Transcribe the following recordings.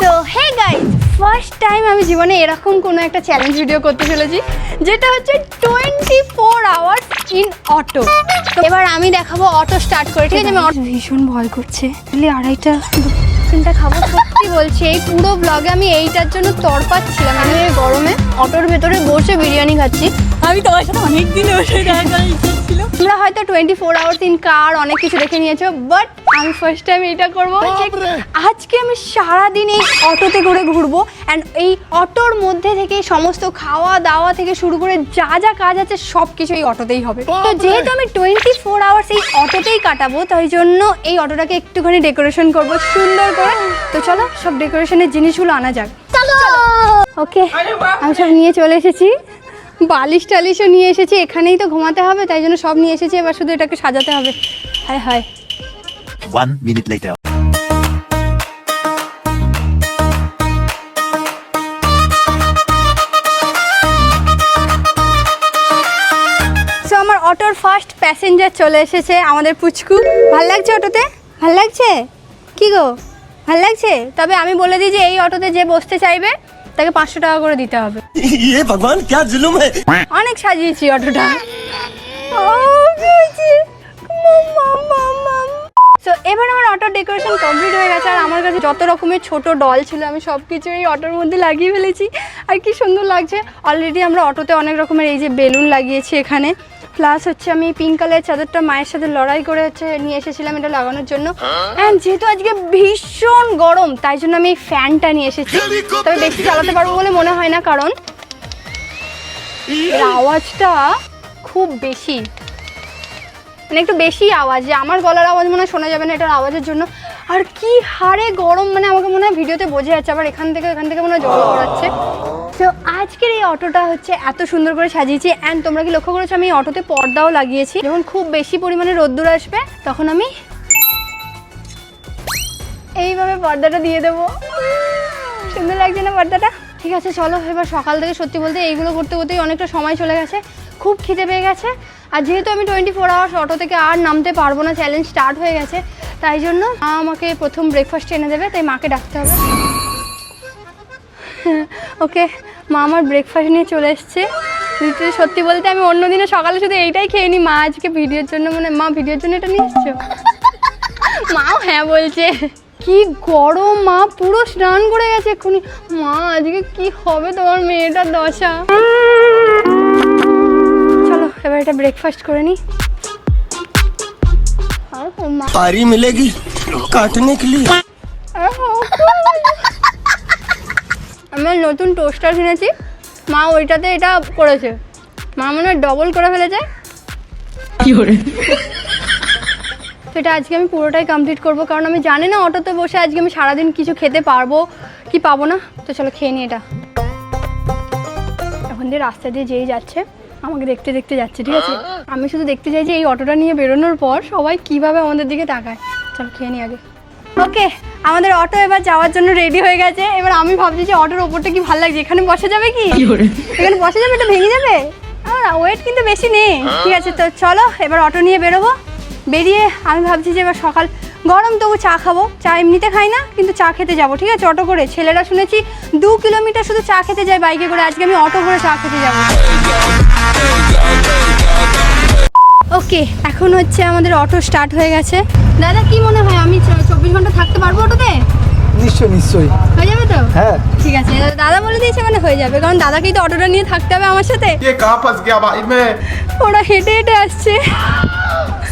So hey guys, first time আমি জীবনে এরকম কোনো একটা চ্যালেঞ্জ ভিডিও করতে চলেছি যেটা হচ্ছে 24 আওয়ার্স ইন অটো। এবার আমি দেখাবো অটো স্টার্ট করে, ঠিক আছে? আমি ভীষণ ভয় করছে, 2:30 খাবো, সত্যি বলছি। এই পুরো ব্লগে আমি এইটার জন্য তড়পাচ্ছিলাম। আমি এই গরমে অটোর ভেতরে বসে বিরিয়ানি খাচ্ছি। আমি তোমার সাথে অনেকদিন বসে দেখা করার ইচ্ছে ছিল। তোমরা হয়তো 24 আওয়ার্স ইন কার অনেক কিছু দেখে নিয়েছো, বাট আমি ফার্স্ট টাইম এইটা করবো। আজকে আমি সারাদিন এই অটোতে করে ঘুরবো, অ্যান্ড এই অটোর মধ্যে থেকে সমস্ত খাওয়া দাওয়া থেকে শুরু করে যা যা কাজ আছে সব কিছু এই অটোতেই হবে। তো যেহেতু আমি 24 আওয়ার্স এই অটোতেই কাটাবো, তাই জন্য এই অটোটাকে একটুখানি ডেকোরেশন করবো সুন্দর করে। তো চলো সব ডেকোরেশনের জিনিসগুলো আনা যাক। ওকে, আমি সব নিয়ে চলে এসেছি, বালিশ টালিশও নিয়ে এসেছি। এখানেই তো ঘুমাতে হবে, তাই জন্য সব নিয়ে এসেছি। এবার শুধু এটাকে সাজাতে হবে। হায় হায়। 1 minute later. সো আমার অটোর ফার্স্ট প্যাসেঞ্জার চলে এসেছে, আমাদের পুচকু। ভাল লাগছে অটোতে? ভাল লাগছে? কি গো, ভাল লাগছে? তবে আমি বলে দিই যে এই অটোতে যে বসতে চাইবে তাকে 500 টাকা করে দিতে হবে। ये भगवान क्या जुल्म है। অনেক সাজিয়েছি অটোটা। সো এবার আমার অটোর ডেকোরেশন কমপ্লিট হয়ে গেছে। আর আমার কাছে যত রকমের ছোট ডল ছিল আমি সব কিছু এই অটোর মধ্যে লাগিয়ে ফেলেছি। আর কি সুন্দর লাগছে। অলরেডি আমরা অটোতে অনেক রকমের এই যে বেলুন লাগিয়েছি এখানে। প্লাস হচ্ছে আমি পিঙ্ক কালারের চাদরটা মায়ের সাথে লড়াই করে হচ্ছে নিয়ে এসেছিলাম এটা লাগানোর জন্য। অ্যান্ড যেহেতু আজকে ভীষণ গরম, তাই জন্য আমি এই ফ্যানটা নিয়ে এসেছি। তবে বেশি চালাতে পারবো বলে মনে হয় না, কারণ এর আওয়াজটা খুব বেশি, মানে একটু বেশি আওয়াজ। যে আমার গলার আওয়াজ মনে হয় শোনা যাবে না এটার আওয়াজের জন্য। আর কি হারে গরম, মানে আমাকে মনে হয় ভিডিওতে বোঝা যাচ্ছে। আবার এখান থেকে মনে হয় জল পড়াচ্ছে। তো আজকের এই অটোটা হচ্ছে এত সুন্দর করে সাজিয়েছি। অ্যান্ড তোমরা কি লক্ষ্য করেছো আমি এই অটোতে পর্দাও লাগিয়েছি। যখন খুব বেশি পরিমাণে রোদ্দুর আসবে তখন আমি এইভাবে পর্দাটা দিয়ে দেবো। সুন্দর লাগছে না পর্দাটা? ঠিক আছে চলো, এবার সকাল থেকে সত্যি বলতে এইগুলো করতে করতেই অনেকটা সময় চলে গেছে। খুব খিদে পেয়ে গেছে। আর যেহেতু আমি 24 আওয়ার্স অটো থেকে আর নামতে পারবো না, চ্যালেঞ্জ স্টার্ট হয়ে গেছে, তাই জন্য মা আমাকে প্রথম ব্রেকফাস্ট এনে দেবে, তাই মাকে ডাকতে হবে। ওকে, মা আমার ব্রেকফাস্ট নিয়ে চলে এসছে। সত্যি বলতে আমি অন্যদিনে সকালে শুধু এইটাই খেয়ে নিই। মা আজকে ভিডিওর জন্য, মানে মা ভিডিওর জন্য এটা নিয়ে এসছো? মাও হ্যাঁ বলছে। কি গরম, মা পুরো স্নান করে গেছে এক্ষুনি। মা আজকে কি হবে তোমার মেয়েটার দশা। চলো এবার এটা ব্রেকফাস্ট করে নি। पारी मिलेगी काटने के लिए। আমি নতুন টোস্টার কিনেছি, মা ওইটাতে এটা করেছে। মা মনে হয় ডবল করে ফেলেছে। তো এটা আজকে আমি পুরোটাই কমপ্লিট করবো, কারণ আমি জানি না অটোতে বসে আজকে আমি সারাদিন কিছু খেতে পারবো কি পাবো না। তো চলো খেয়ে নিই এটা। এখন দিয়ে রাস্তা দিয়ে যেই যাচ্ছে আমাকে দেখতে দেখতে যাচ্ছে, ঠিক আছে? আমি শুধু দেখতে চাই যে এই অটোটা নিয়ে বেরোনোর পর সবাই কিভাবে আমাদের দিকে তাকায়। চলো খেয়ে নিই আগে। ওকে, আমাদের অটো এবার যাওয়ার জন্য রেডি হয়ে গেছে। এবার আমি ভাবছি যে অটোর ওপরটা কি ভালো লাগছে। এখানে বসা যাবে কি? এখানে বসা যাবে? এটা ভেঙে যাবে। ওয়েট কিন্তু বেশি নেই। ঠিক আছে, তো চলো এবার অটো নিয়ে বেরোবো। বেরিয়ে আমি ভাবছি যে এবার সকাল গরম, তবু চা খাবো। চা এমনিতে খাই না, কিন্তু চা খেতে যাবো, ঠিক আছে? অটো করে। ছেলেরা শুনেছি 2 কিলোমিটার শুধু চা খেতে যায় বাইকে করে। আজকে আমি অটো করে চা খেতে যাবো। ওকে, এখন হচ্ছে আমাদের অটো স্টার্ট হয়ে গেছে। দাদা কি মনে হয় আমি 24 ঘন্টা থাকতে পারবো অটোতে? নিশ্চয়ই নিশ্চয়ই হয়ে যাবে তো? হ্যাঁ ঠিক আছে, দাদা বলে দিয়েছে মানে হয়ে যাবে, কারণ দাদাকেই তো অটোটা নিয়ে থাকতে হবে আমার সাথে। ये कहाँ फंस गया भाई मैं। ওরা হেঁটে হেঁটে আসছে।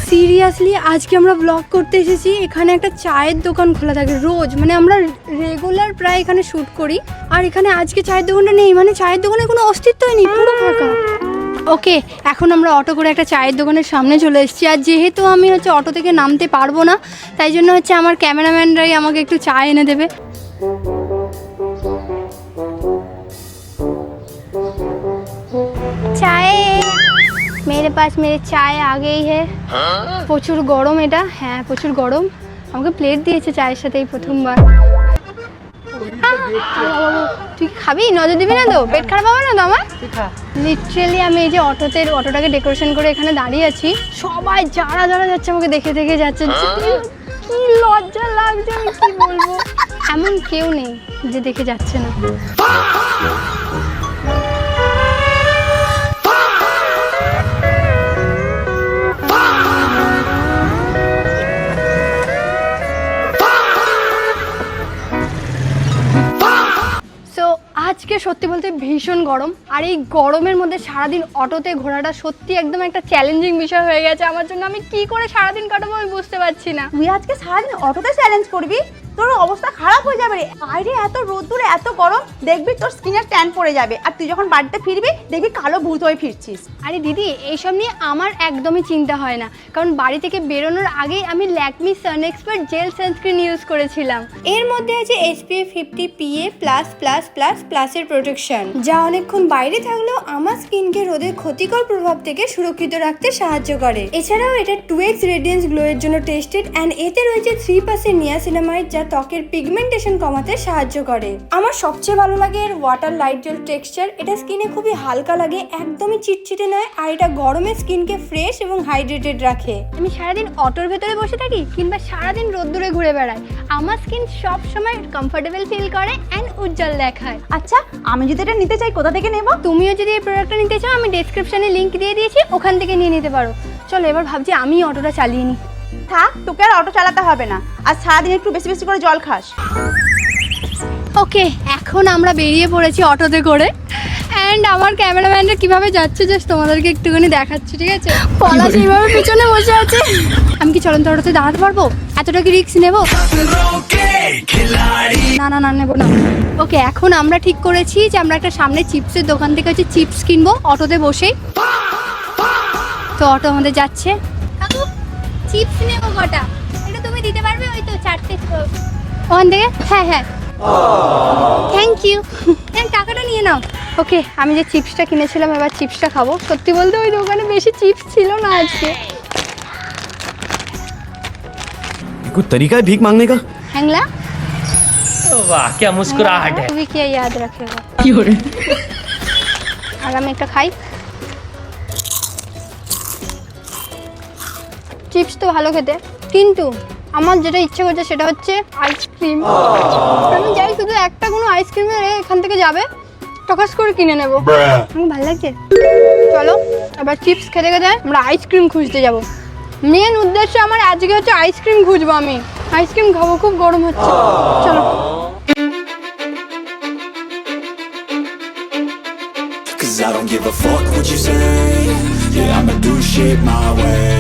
সিরিয়াসলি আজকে আমরা ব্লগ করতে এসেছি। এখানে একটা চায়ের দোকান খোলা থাকে রোজ, মানে আমরা রেগুলার প্রায় এখানে শ্যুট করি। আর এখানে আজকে চায়ের দোকানটা নেই, মানে চায়ের দোকানের কোনো অস্তিত্বই নেই, পুরো ফাঁকা। ওকে, এখন আমরা অটো করে একটা চায়ের দোকানের সামনে চলে এসেছি। আর যেহেতু আমি হচ্ছে অটো থেকে নামতে পারবো না, তাই জন্য হচ্ছে আমার ক্যামেরাম্যানরাই আমাকে একটু চা এনে দেবে। চায় মেরে পাশ মেরে চায় আগেই হে। প্রচুর গরম এটা, হ্যাঁ প্রচুর গরম। আমাকে প্লেট দিয়েছে চায়ের সাথে এই প্রথমবার। তুই খাবি? নজর দিবি না তো? পেট খারাপ হবে না তো আমার? লিটারালি আমি এই যে অটোটাকে ডেকোরেশন করে এখানে দাঁড়িয়ে আছি, সবাই যারা যারা যাচ্ছে আমাকে দেখে দেখে যাচ্ছে। কি লজ্জা লাগছে, আমি কি বলবো। এমন কেউ নেই যে দেখে যাচ্ছে না। আজকে সত্যি বলতে ভীষণ গরম, আর এই গরমের মধ্যে সারাদিন অটোতে ঘোরাটা সত্যি একদম একটা চ্যালেঞ্জিং বিষয় হয়ে গেছে আমার জন্য। আমি কি করে সারাদিন কাটাবো আমি বুঝতে পারছি না। তুই আজকে সারাদিন অটোতে চ্যালেঞ্জ করবি? তোর অবস্থা খারাপ হয়ে যাবে রে। বাইরে এত রোদ্দুরে এত গরম, দেখবি তোর স্কিনের ট্যান পড়ে যাবে, আর তুই যখন বাড়িতে ফিরবি দেখবি কালো ভূত হয়ে ফিরছিস। আরে দিদি, এইসব নিয়ে আমার একদমই চিন্তা হয় না, কারণ বাড়ি থেকে বেরোনোর আগেই আমি ল্যাকমি সান এক্সপার্ট জেল সানস্ক্রিন ইউজ করেছিলাম। এর মধ্যে আছে SPF 50 PA++++ এর প্রোটেকশন, যা অনেকক্ষণ বাইরে থাকলেও আমার স্কিনকে রোদের ক্ষতিকর প্রভাব থেকে সুরক্ষিত রাখতে সাহায্য করে। এছাড়াও এটা 2x রেডিয়েন্স গ্লো এর জন্য টেস্টেড, অ্যান্ড এতে রয়েছে 3% নিয়াসিনামাইড, যা ত্বকের পিগমেন্টেশন কমাতে সাহায্য করে। আমার সবচেয়ে ভালো লাগে এর ওয়াটার লাইট জেল টেক্সচার। এটা স্কিনে খুবই হালকা লাগে, একদমই চিটচিটে নয়, আর এটা গরমে স্কিনকে ফ্রেশ এবং হাইড্রেটেড রাখে। আমি সারাদিন অটোর ভেতরে বসে থাকি কিংবা সারাদিন রোদ্দুরে ঘুরে বেড়াই, আমার স্কিন সব সময় কমফোর্টেবল ফিল করে অ্যান্ড উজ্জ্বল দেখায়। আচ্ছা, আমি যদি এটা নিতে চাই কোথা থেকে নেব? তুমিও যদি এই প্রোডাক্টটা নিতে চাও, আমি ডেসক্রিপশনে লিংক দিয়ে দিয়েছি, ওখান থেকে নিয়ে নিতে পারো। চলো এবার ভাবছি আমি অটোটা চালিয়ে নিই। থাক, তোকে আর অটো চালাতে হবে না, আর সারাদিন একটু বেশি বেশি করে জল খাস। ওকে, এখন আমরা বেরিয়ে পড়েছি অটোতে করে, অ্যান্ড আমার ক্যামেরাম্যানরা কিভাবে যাচ্ছে জাস্ট তোমাদেরকে একটুখানি দেখাচ্ছি, ঠিক আছে? পলাশ এইভাবে পিছনে বসে আছে। আমি কি চলন্ত অটোতে দাঁড়াতে পারবো? এতটা কি রিস্ক নেবো? না না না, নেবো না। ওকে, এখন আমরা ঠিক করেছি যে আমরা একটা সামনে চিপসের দোকান থেকে হচ্ছে চিপস কিনবো অটোতে বসেই। তো অটো আমাদের যাচ্ছে। চিপস নেবো কটা? এটা তুমি দিতে পারবে? ওই তো 4টে ওখান থেকে। হ্যাঁ হ্যাঁ, থ্যাংক ইউ। টাকাটা নিয়ে নাও। ওকে, আমি যে চিপসটা কিনেছিলাম এবার চিপসটা খাবো। সত্যি বলতে ওই দোকানে বেশি চিপস ছিল না আজকে। कोई तरीका है भीख मांगने का? হ্যাংলা वाह क्या मुस्कुराहट है। তুমি কি याद रखेगा? আর আমি একটা খাই। চিপস তো ভালো খেতে, কিন্তু আমার যেটা ইচ্ছে করছে সেটা হচ্ছে আইসক্রিম। আমি যাই শুধু একটা কোনো আইসক্রিমের এখান থেকে যাবে, টকাস করে কিনে নেবো। আমার ভালো লাগছে। চলো এবার চিপস খেতে খেতে আমরা আইসক্রিম খুঁজতে যাব। মেন উদ্দেশ্য আমার আজকে হচ্ছে আইসক্রিম খুঁজবো। আমি আইসক্রিম খাবো, খুব গরম হচ্ছে। চলো। Cause I don't give a fuck what you say. Yeah, I'ma do shit my way.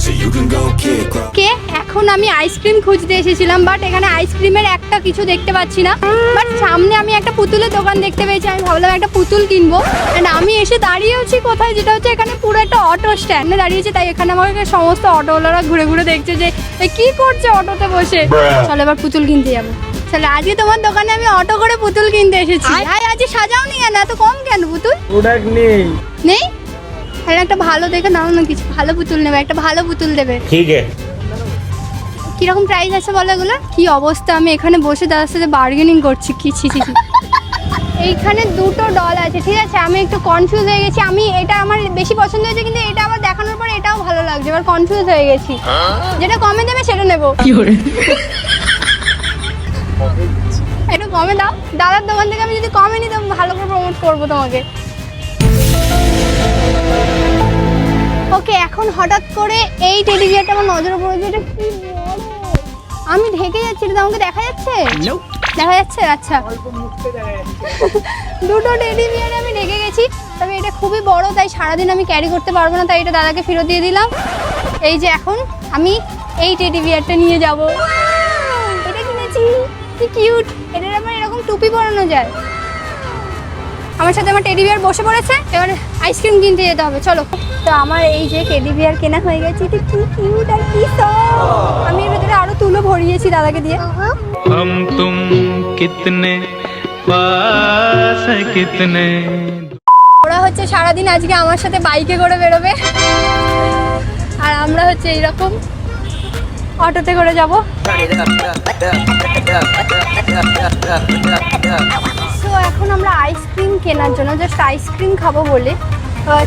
So you can go kick rock. কে এখন আমি আইসক্রিম খুঁজতে এসেছিলাম, বাট এখানে আইসক্রিমের একটা কিছু দেখতে পাচ্ছি না। বাট সামনে আমি একটা পুতুলের দোকান দেখতে পেয়েছি, আমি ভাবলাম একটা পুতুল কিনবো। এন্ড আমি এসে দাঁড়িয়েছি কোথায়, যেটা হচ্ছে এখানে পুরো একটা অটো স্ট্যান্ডে দাঁড়িয়েছি, তাই এখানে আমাকে সমস্ত অটোওয়ালারা ঘুরে ঘুরে দেখছে যে কি করছে অটোতে বসে। চলো এবার পুতুল কিনতে যাবো। চলো, আজকে তোমার দোকানে আমি অটো করে পুতুল কিনতে এসেছি। আজকে সাজাও নি কেন, এত কম কেন পুতুল? প্রোডাক্ট নেই। নেই? তাহলে একটা ভালো দেখে নাও না, কিছু ভালো পুতুল নেবে, একটা ভালো পুতুল দেবে। ঠিক আছে। কিরকম প্রাইস আছে বলো এগুলো? কি অবস্থা, আমি এখানে বসে দাদার সাথে বার্গেনিং করছি। কি ছি ছি ছি। এইখানে দুটো ডল আছে, ঠিক আছে? আমি একটু কনফিউজ হয়ে গেছি। আমি এটা আমার বেশি পছন্দ হয়েছে, কিন্তু এটা আমার দেখানোর পর এটাও ভালো লাগছে, এবার কনফিউজ হয়ে গেছি। যেটা কমে দেবে সেটা নেবো। একটু কমে দাও। দাদার দোকান থেকে আমি যদি কমে নিই তো ভালো করে প্রমোট করবো তোমাকে। ওকে, এখন হঠাৎ করে এই টেডি বিয়ারটা আমার নজরে পড়েছে। এটা কি বড়, আমি ঢেকে যাচ্ছি। এটা আমাকে দেখা যাচ্ছে? দেখা যাচ্ছে? আচ্ছা, দুটো টেডি বিয়ারে আমি ঢেকে গেছি। তবে এটা খুবই বড়, তাই সারাদিন আমি ক্যারি করতে পারবো না, তাই এটা দাদাকে ফেরত দিয়ে দিলাম। এই যে এখন আমি এই টেডি বিয়ারটা নিয়ে যাব। এটা কিনেছি, কি কিউট। এটার আবার এরকম টুপি পরানো যায়। আমার সাথে আমার টেডি বিয়ার বসে পড়েছে, এবার আইসক্রিম কিনতে যেতে হবে। চলো। তো আমার এই যে টেডি বিয়ার কেনা হয়ে গেছে। এটা কি কিউট আর কি সফট। আমি এর ভিতরে আরো তুলো ভরিয়েছি দাদাকে দিয়ে। हम तुम कितने पास है कितने। ওরা হচ্ছে সারাদিন আজকে আমার সাথে বাইকে করে বেরোবে, আর আমরা হচ্ছে এইরকম অটোতে করে যাব। সো এখন আমরা আইসক্রিম কেনার জন্য জাস্ট আইসক্রিম খাবো বলে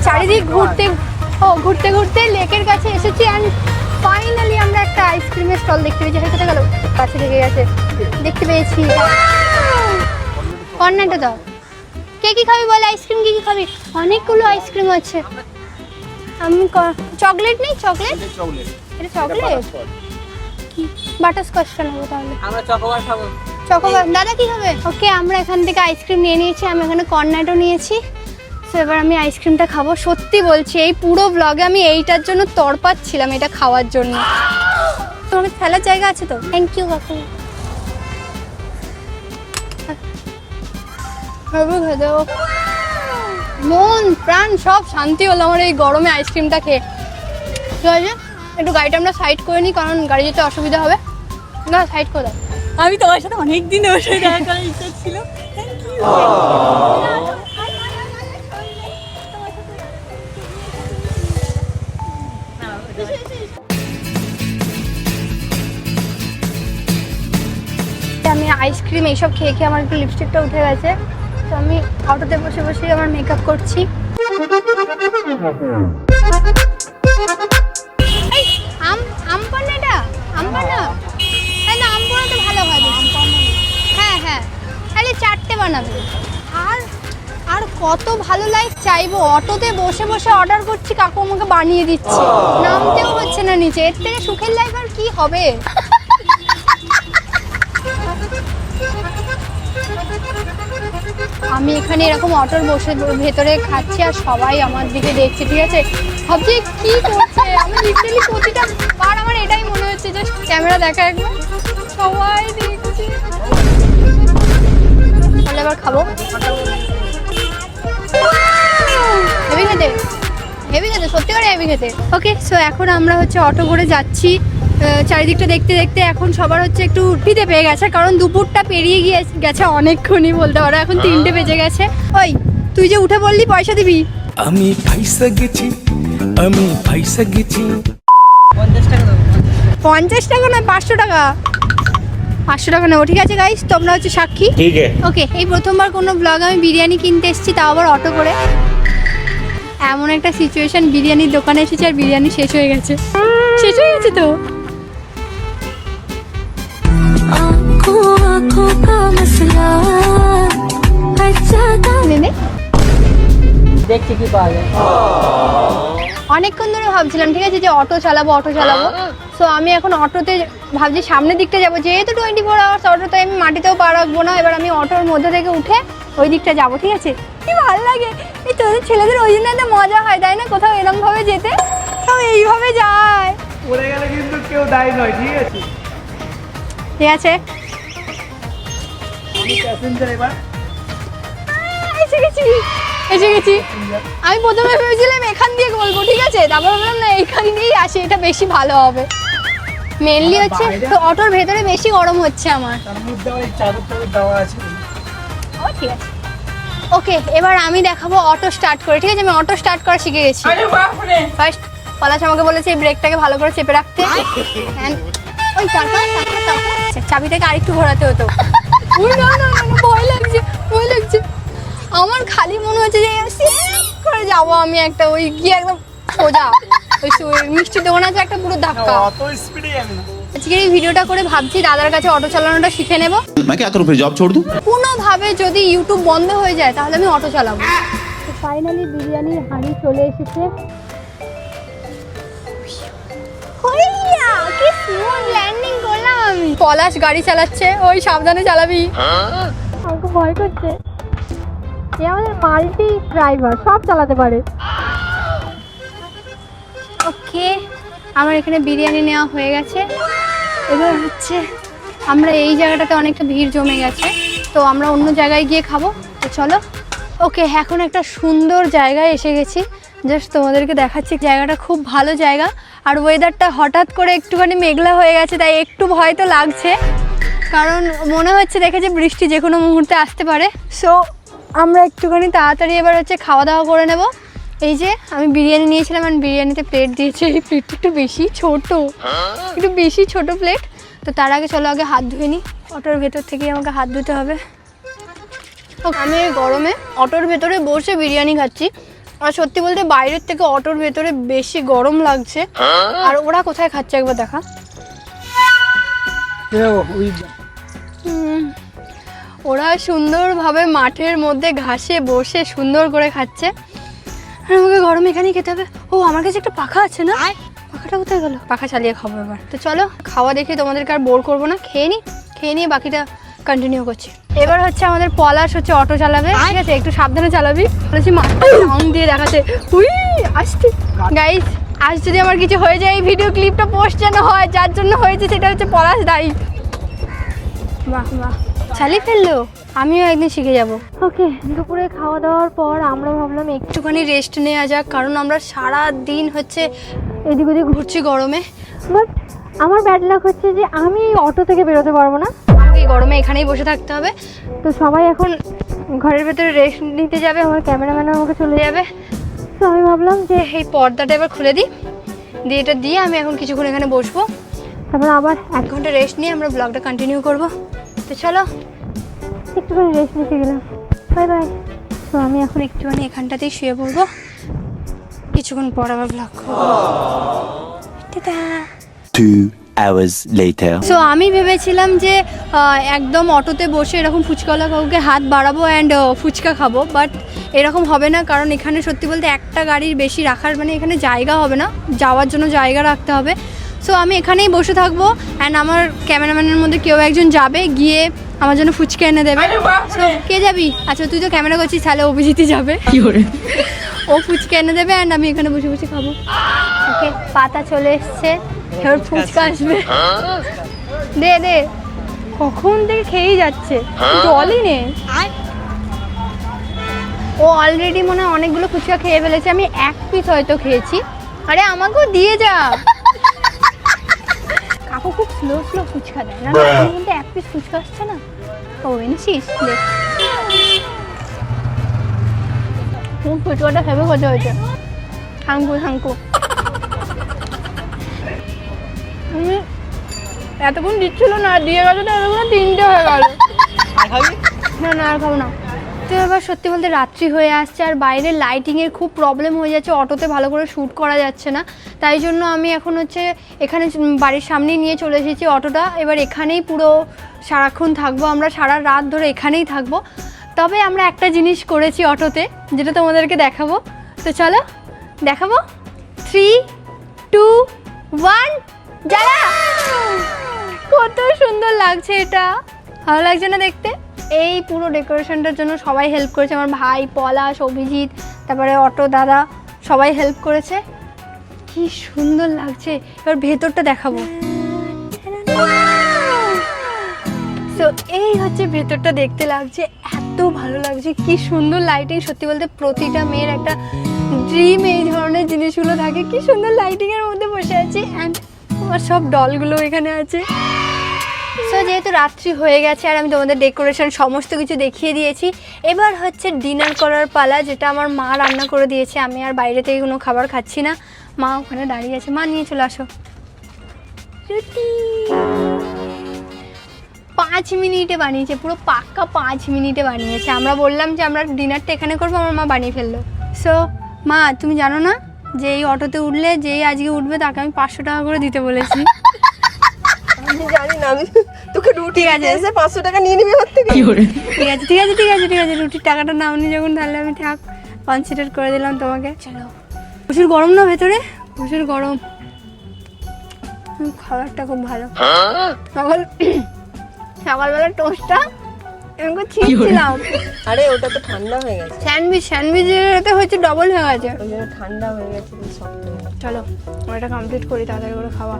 চারিদিক ঘুরতে ঘুরতে লেকের কাছে এসেছি। অ্যান্ড ফাইনালি আমরা একটা আইসক্রিমের স্টল দেখতে পেয়েছি। কোথায় গেল? কাছে লেগে গেছে। দেখতে পেয়েছি। কর্নাটা দাও। কে কি খাবি বলে? আইসক্রিম কি কি খাবি? অনেকগুলো আইসক্রিম আছে। আমি চকলেট নেই? চকলেট, এটা চকলেট কি? বাটারস্কচটা নেবো তাহলে। আমরা চকোবার খাবো। চকোবার। দাদা কি হবে? ওকে, আমরা এখান থেকে আইসক্রিম নিয়ে নিয়েছি, আমি এখানে কর্নাটো নিয়েছি। তো এবার আমি আইসক্রিমটা খাবো। সত্যি বলছি, এই পুরো ব্লগে আমি এইটার জন্য তড়পাচ্ছিলাম, এটা খাওয়ার জন্য। তোমাকে ফেলার জায়গা আছে তো? থ্যাংক ইউ কাকু। মন প্রাণ সব শান্তি হলো আমার এই গরমে আইসক্রিমটা খেয়ে। ঠিক আছে, একটু গাড়িটা আমরা সাইড করে নিই, কারণ গাড়ি যেতে অসুবিধা হবে। না, সাইড করে দাও। আমি তোমার সাথে অনেকদিন বসে দেখা করার ইচ্ছা ছিল। আমি আইসক্রিম এইসব খেয়ে খেয়ে আমার একটু লিপস্টিকটা উঠে গেছে, তো আমি অটোতে বসে বসে আমার মেকআপ করছি। এই আম পান্নাটা, আম পান্না, তাই না? আম পান্না তো ভালো হয় বেশি। হ্যাঁ হ্যাঁ, তাহলে 4টে বানাবে। আর কত ভালো লাইফ চাইবো, অটোতে বসে বসে অর্ডার করছি, কাকু আমাকে বানিয়ে দিচ্ছে, নামতেও হচ্ছে না নিচে। এর থেকে সুখের লাইফ আর কি হবে? আমি এখানে এরকম অটোর বসে ভেতরে খাচ্ছি আর সবাই আমার দিকে দেখছে, ঠিক আছে? ভাবছি কি করছে। আমি লিটারালি প্রতিটা বার আমার এটাই মনে হচ্ছে যে ক্যামেরা দেখা একবার, সবাই দেখছে। তাহলে এবার খাবো। হেভি খেতে, হেভি খেতে, সত্যি করে হেভি খেতে। ওকে, সো এখন আমরা হচ্ছে অটো করে যাচ্ছি। চারিদিকটা দেখতে দেখতে এখন সবার হচ্ছে একটু খিদে পেয়ে গেছে, কারণ দুপুরটা পেরিয়ে গেছে অনেকক্ষণই বলতে পারো। এখন 3টে বেজে গেছে। ওই তুই যে উঠে বললি পয়সা দিবি, আমি ফাইসা গেছি, আমি ফাইসা গেছি। 50 টাকা না 500 টাকা? 500 টাকা নেবো, ঠিক আছে গাইস, তোমরা হচ্ছে সাক্ষী। ওকে, এই প্রথমবার কোনো ব্লগ আমি বিরিয়ানি কিনতে এসেছি, তাও আবার অটো করে। এমন একটা সিচুয়েশন, বিরিয়ানির দোকানে এসেছি আর বিরিয়ানি শেষ হয়ে গেছে। শেষ হয়ে গেছে তো। দেখছি কি পাওয়া যায়। অনেকক্ষণ ধরে ভাবছিলাম, ঠিক আছে, যে অটো চালাবো। সো আমি এখন অটোতে ভাবছি সামনের দিকটা যাবো, যেহেতু 24 আওয়ার্স অটোতে আমি মাটিতেও পা রাখবো না। এবার আমি অটোর মধ্যে থেকে উঠে ওই দিকটা যাবো, ঠিক আছে? কি ভালো লাগে এই তোদের ছেলেদের, ওই জন্য একটা মজা হয়, তাই না? কোথাও এরকম ভাবে যেতে, সব এইভাবে যায়। পড়ে গেলে কিন্তু কেউ দায়ী নয়, ঠিক আছে? ঠিক আছে, আমি প্যাসেঞ্জার এবার। এসে গেছি। আমি প্রথমে ভেবেছিলাম এখান দিয়ে বলবো, ঠিক আছে? তারপর বললাম না, এইখান দিয়েই আসি, এটা বেশি ভালো হবে। মেনলি হচ্ছে তো অটোর ভেতরে বেশি গরম হচ্ছে আমার। তার মধ্যে ওই চাদর দেওয়া আছে। ও ঠিক আছে। ওকে, এবার আমি দেখাবো অটো স্টার্ট করে, ঠিক আছে? আমি অটো স্টার্ট করা শিখে গেছি। ফার্স্ট পলাশ আমাকে বলেছে এই ব্রেকটাকে ভালো করে চেপে রাখতে। ওই তারপর চাবিটাকে আরেকটু ঘোরাতে হতো। ভয় লাগছে। আমার খালি মনে হচ্ছে যে করে যাবো আমি একটা, ওই গিয়ে একদম সোজা ওই মিষ্টির দোকান আছে একটা, পুরো ধাক্কা। অত স্পিডে যাবে না। আজকের এই ভিডিওটা করে ভাবছি দাদার কাছে অটো চালানোটা শিখে নেব। मैं क्या करूं फिर, जॉब छोड़ दूं? কোনোভাবে যদি ইউটিউব বন্ধ হয়ে যায় তাহলে আমি অটো চালাবো। তো ফাইনালি বিরিয়ানির হাঁড়ি চলে এসেছে। কি স্মুথ ল্যান্ডিং করলাম আমি। পলাশ গাড়ি চালাচ্ছে, ওই সাবধানে চালাবি। আমাকে ভয় করছে। এ আমাদের মাল্টি ড্রাইভার, সব চালাতে পারে। ওকে, আমার এখানে বিরিয়ানি নেওয়া হয়ে গেছে। এবার হচ্ছে আমরা এই জায়গাটাতে অনেকটা ভিড় জমে গেছে, তো আমরা অন্য জায়গায় গিয়ে খাবো। তো চলো। ওকে, এখন একটা সুন্দর জায়গায় এসে গেছি, জাস্ট তোমাদেরকে দেখাচ্ছি। জায়গাটা খুব ভালো জায়গা, আর ওয়েদারটা হঠাৎ করে একটুখানি মেঘলা হয়ে গেছে, তাই একটু ভয় তো লাগছে, কারণ মনে হচ্ছে দেখে যে বৃষ্টি যে কোনো মুহূর্তে আসতে পারে। সো আমরা একটুখানি তাড়াতাড়ি এবার হচ্ছে খাওয়া দাওয়া করে নেব। এই যে আমি বিরিয়ানি নিয়েছিলাম, আর বিরিয়ানিতে প্লেট দিয়েছে, এই প্লেটটা একটু বেশি ছোট প্লেট। তো তার আগে চলো আগে হাত ধুয়ে নিই। অটোর ভেতর থেকেই আমাকে হাত ধুতে হবে। আমি এই গরমে অটোর ভেতরে বসে বিরিয়ানি খাচ্ছি, আর সত্যি বলতে বাইরের থেকে অটোর ভেতরে বেশি গরম লাগছে। আর ওরা কোথায় খাচ্ছে একবার দেখা। ওরা সুন্দরভাবে মাঠের মধ্যে ঘাসে বসে সুন্দর করে খাচ্ছে, আর আমাকে গরমে এখানেই খেতে হবে। ও আমার কাছে একটা পাখা আছে না, পাখাটা কোথায় গেল? পাখা চালিয়ে খাবো এবার। তো চলো খাওয়া দেখে তোমাদেরকে আর বোর করবো না, খেয়ে নিয়ে বাকিটা কন্টিনিউ করছি। এবার হচ্ছে আমাদের পলাশ হচ্ছে অটো চালাবে, ঠিক আছে? একটু সাবধানে চালাবি, বলেছি মাঠটা সাউন্ড দিয়ে দেখাচ্ছে। উই আসছে গাইস, আজ যদি আমার কিছু হয়ে যায় এই ভিডিও ক্লিপটা পোস্ট যেন হয়, যার জন্য হয়েছে সেটা হচ্ছে পলাশ দায়ী। বাহ বাহ, চালিয়ে ফেললো, আমিও একদিন শিখে যাব। ওকে, দুপুরে খাওয়া দাওয়ার পর আমরা ভাবলাম একটুখানি রেস্ট নেওয়া যাক, কারণ আমরা সারা দিন হচ্ছে এদিক ওদিক ঘুরছি গরমে। বাট আমার ব্যাড লাক হচ্ছে যে আমি অটো থেকে বেরোতে পারবো না, আমাকে এই গরমে এখানেই বসে থাকতে হবে। তো সবাই এখন ঘরের ভেতরে রেস্ট নিতে যাবে, আমার ক্যামেরাম্যানও আমাকে চলে যাবে। তো আমি ভাবলাম যে এই পর্দাটা এবার খুলে দিই, দিয়ে এটা দিয়ে আমি এখন কিছুক্ষণ এখানে বসবো, তারপর আবার 1 ঘন্টা রেস্ট নিয়ে আমরা ব্লগটা কন্টিনিউ করবো। তো চলো একটুখানি রেস্ট নিতে গেলাম, বাই বাই। তো আমি এখন একটুখানি এখানটাতেই শুয়ে পড়বো, কিছুক্ষণ পর আবার ব্লগ করবো। টাটা। 2 hours later. সো আমি ভেবেছিলাম যে একদম অটোতে বসে এরকম ফুচকাওয়ালা কাউকে হাত বাড়াবো অ্যান্ড ফুচকা খাবো, বাট এরকম হবে না, কারণ এখানে সত্যি বলতে একটা গাড়ির বেশি রাখার মানে এখানে জায়গা হবে না, যাওয়ার জন্য জায়গা রাখতে হবে। সো আমি এখানেই বসে থাকবো অ্যান্ড আমার ক্যামেরাম্যানের মধ্যে কেউ একজন যাবে, গিয়ে আমার জন্য ফুচকা এনে দেবে। So, কে যাবি? আচ্ছা তুই তো ক্যামেরা করছিস, তাহলে অভিজিৎই যাবে, ও ফুচকা এনে দেবে অ্যান্ড আমি এখানে বসে বসে খাবো। ওকে, পাতা চলে এসছে, এবার ফুচকা আসবে। দে দে, কখন থেকে খেয়েই যাচ্ছে, জলই নেই। ও অলরেডি মনে হয় অনেকগুলো ফুচকা খেয়ে ফেলেছে, আমি 1 পিস হয়তো খেয়েছি। আরে আমাকেও দিয়ে যা। কাকু খুব স্লো স্লো ফুচকা দেয় না, কিন্তু 1 পিস ফুচকা আসছে না। ও এনেছিস? দেখ ফুচকাটা খেবে কত হয়েছে, থাঙ্কু। এতক্ষণ দিচ্ছিল না, দিয়ে গেছে তো এতক্ষণ 3টে হয়ে গেল। না আর খাবো না। তো এবার সত্যি বলতে রাত্রি হয়ে আসছে আর বাইরে লাইটিংয়ের খুব প্রবলেম হয়ে যাচ্ছে, অটোতে ভালো করে শ্যুট করা যাচ্ছে না, তাই জন্য আমি এখন হচ্ছে এখানে বাড়ির সামনেই নিয়ে চলে এসেছি অটোটা। এবার এখানেই পুরো সারাক্ষণ থাকবো, আমরা সারা রাত ধরে এখানেই থাকবো। তবে আমরা একটা জিনিস করেছি অটোতে, যেটা তোমাদেরকে দেখাবো। তো চলো দেখাবো। 3, 2, 1 জ্বালা। কত সুন্দর লাগছে এটা, ভালো লাগছে না দেখতে? এই পুরো ডেকোরেশনটার জন্য সবাই হেল্প করেছে, আমার ভাই, পলাশ, অভিজিৎ, তারপরে অটো দাদা, সবাই হেল্প করেছে। কি সুন্দর লাগছে। এবার ভেতরটা দেখাবো। তো এই হচ্ছে ভেতরটা, দেখতে লাগছে এত ভালো লাগছে, কি সুন্দর লাইটিং। সত্যি বলতে প্রতিটা মেয়ের একটা ড্রিম এই ধরনের জিনিসগুলো থাকে। কি সুন্দর লাইটিংয়ের মধ্যে বসে আছি অ্যান্ড আমার সব ডলগুলো এখানে আছে। সো যেহেতু রাত্রি হয়ে গেছে আর আমি তোমাদের ডেকোরেশন সমস্ত কিছু দেখিয়ে দিয়েছি, এবার হচ্ছে ডিনার করার পালা, যেটা আমার মা রান্না করে দিয়েছে। আমি আর বাইরে থেকে কোনো খাবার খাচ্ছি না, মা ওখানে দাঁড়িয়ে আছে। মা নিয়ে চলে আসো রুটি। 5 মিনিটে বানিয়েছে, পুরো পাক্কা 5 মিনিটে বানিয়েছে। আমরা বললাম যে আমরা ডিনারটা এখানে করবো, আমার মা বানিয়ে ফেললো। সো মা, তুমি জানো না যে এই অটোতে উঠলে, যেই আজকে উঠবে তাকে আমি 500 টাকা করে দিতে বলেছি। আমি জানি না, আমি তোকে রুটি আছে 500 টাকা নিয়ে নিবি আমার থেকে। ঠিক আছে রুটির টাকাটা নাওনি যখন, তাহলে আমি থাক কনসিডার করে দিলাম তোমাকে। চলো, প্রচুর গরম না ভেতরে, প্রচুর গরম। খাবারটা খুব ভালো। সকালবেলা টোস্টটা এরকম ছিঁড়ছিলাম। আরে ওটা তো ঠান্ডা হয়ে গেছে, স্যান্ডউইচের হচ্ছে ডবল হয়ে গেছে, ওই জন্য ঠান্ডা হয়ে গেছে, শক্ত হয়ে গেছে। চলো ওটা কমপ্লিট করি, তাড়াতাড়ি করে খাওয়া।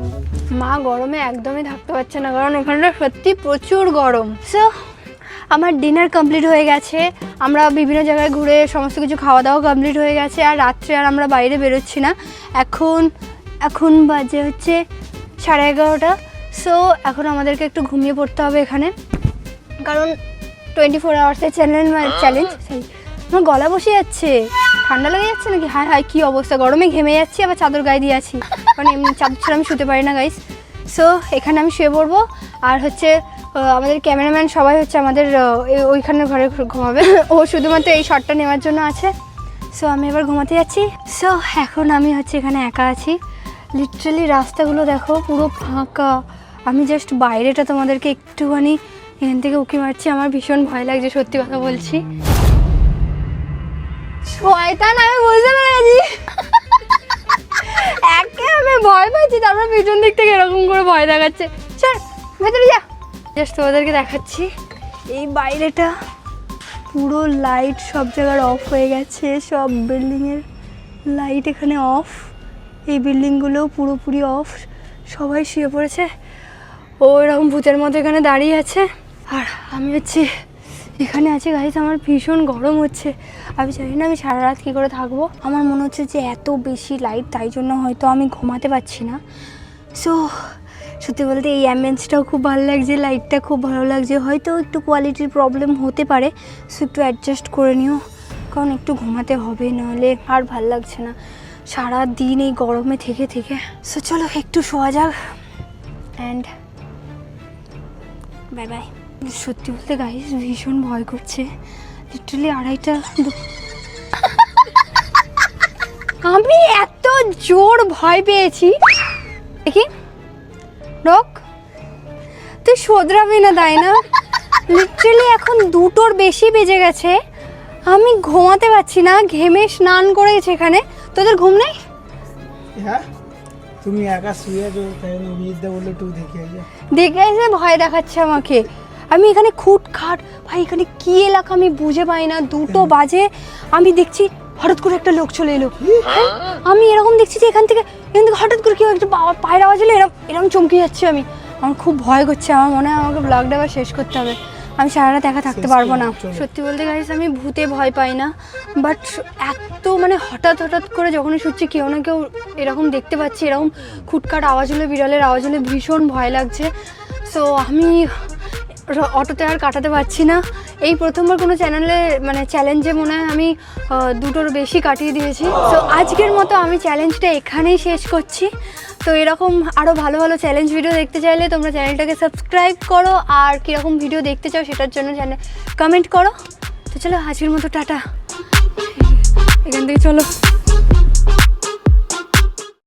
মা গরমে একদমই থাকতে পারছে না, কারণ ওখানটা সত্যি প্রচুর গরম। সো আমার ডিনার কমপ্লিট হয়ে গেছে, আমরা বিভিন্ন জায়গায় ঘুরে সমস্ত কিছু খাওয়া দাওয়া কমপ্লিট হয়ে গেছে, আর রাত্রে আর আমরা বাইরে বেরোচ্ছি না। এখন বাজে হচ্ছে 11:30। সো এখন আমাদেরকে একটু ঘুমিয়ে পড়তে হবে এখানে, কারণ 24 আওয়ার্সের চ্যালেঞ্জ। আমার গলা বসে যাচ্ছে, ঠান্ডা লেগে যাচ্ছে নাকি? হায় কী অবস্থা, গরমে ঘেমে যাচ্ছি, আবার চাদর গায়ে দিয়ে আছি, কারণ এমনি চাদর ছাড়া আমি শুতে পারি না গাইস। সো এখানে আমি শুয়ে পড়বো, আর হচ্ছে আমাদের ক্যামেরাম্যান সবাই হচ্ছে আমাদের ওইখানের ঘরে ঘুমাবে, ও শুধুমাত্র এই শটটা নেওয়ার জন্য আছে। সো আমি এবার ঘুমাতে যাচ্ছি। সো এখন আমি হচ্ছে এখানে একা আছি, লিটারালি রাস্তাগুলো দেখো পুরো ফাঁকা। আমি জাস্ট বাইরেটা তোমাদেরকে একটুখানি এখান থেকে উঁকি মারছি, আমার ভীষণ ভয় লাগছে, সত্যি কথা বলছি। শয়তান, আমি বুঝতে পেরেছি। একে আমি ভয় পাচ্ছি, তারপর পিছন দিক থেকে এরকম করে ভয় দেখাচ্ছে। চল ভেতরে যা। জাস্ট ওদেরকে দেখাচ্ছি এই বাইরেটা পুরো লাইট সব জায়গার অফ হয়ে গেছে, সব বিল্ডিংয়ের লাইট এখানে অফ, এই বিল্ডিংগুলোও পুরোপুরি অফ, সবাই শুয়ে পড়েছে। ও এরকম ভূতের মতো এখানে দাঁড়িয়ে আছে, আর আমি হচ্ছে এখানে আছি। গাইস, আমার ভীষণ গরম হচ্ছে, আমি জানি না আমি সারা রাত কী করে থাকবো। আমার মনে হচ্ছে যে এত বেশি লাইট, তাই জন্য হয়তো আমি ঘুমাতে পারছি না। সো সত্যি বলতে এই অ্যাম্বিয়েন্সটাও খুব ভালো লাগছে, লাইটটা খুব ভালো লাগছে। হয়তো একটু কোয়ালিটির প্রবলেম হতে পারে, সো একটু অ্যাডজাস্ট করে নিও, কারণ একটু ঘুমাতে হবে, নাহলে আর ভাল লাগছে না সারা দিন এই গরমে থেকে থেকে। সো চলো একটু শোয়া যাক, অ্যান্ড বাই বাই। সত্যি বলতে গাইস ভীষণ ভয় করছে, লিটারালি 2:30টা। আমি এত জোর ভয় পেয়েছি। দেখি রক, তুই শোধরাবি না তাই না? লিটারালি এখন 2টোর বেশি বেজে গেছে, আমি ঘুমাতে পারছি না, ঘেমে স্নান করে গেছে। এখানে তোদের ঘুম নেই? হ্যাঁ, তুমি একা শুয়ে আছো, তাই আমি বিদ্যা বললে একটু দেখে আই। দেখে এসে ভয় দেখাচ্ছে আমাকে। আমি এখানে খুটখাট, ভাই এখানে কি এলাকা আমি বুঝে পাই না। 2টো বাজে, আমি দেখছি হঠাৎ করে একটা লোক চলে এলো। আমি এরকম দেখছি যে এখান থেকে হঠাৎ করে কেউ একটা পায়ের আওয়াজ এলো, এরকম চমকে যাচ্ছি আমি। আমার খুব ভয় করছে, আমার মনে হয় আমাকে ব্লগটা আবার শেষ করতে হবে, আমি সারা রাত একা থাকতে পারবো না। সত্যি বলতে গাইস আমি ভূতে ভয় পাই না, বাট এত মানে হঠাৎ করে যখনই শুনছি কেউ না কেউ এরকম দেখতে পাচ্ছি, এরকম খুটখাট আওয়াজ হলে, বিড়ালের আওয়াজ হলে ভীষণ ভয় লাগছে। সো আমি অটোতে আর কাটাতে পারছি না। এই প্রথমবার কোনো চ্যালেঞ্জে মনে হয় আমি 2টোর বেশি কাটিয়ে দিয়েছি। সো আজকের মতো আমি চ্যালেঞ্জটা এখানেই শেষ করছি। তো এরকম আরও ভালো ভালো চ্যালেঞ্জ ভিডিও দেখতে চাইলে তোমরা চ্যানেলটাকে সাবস্ক্রাইব করো, আর কীরকম ভিডিও দেখতে চাও সেটার জন্য কমেন্ট করো। তো চলো আজকের মতো টাটা, এখান থেকে চলো।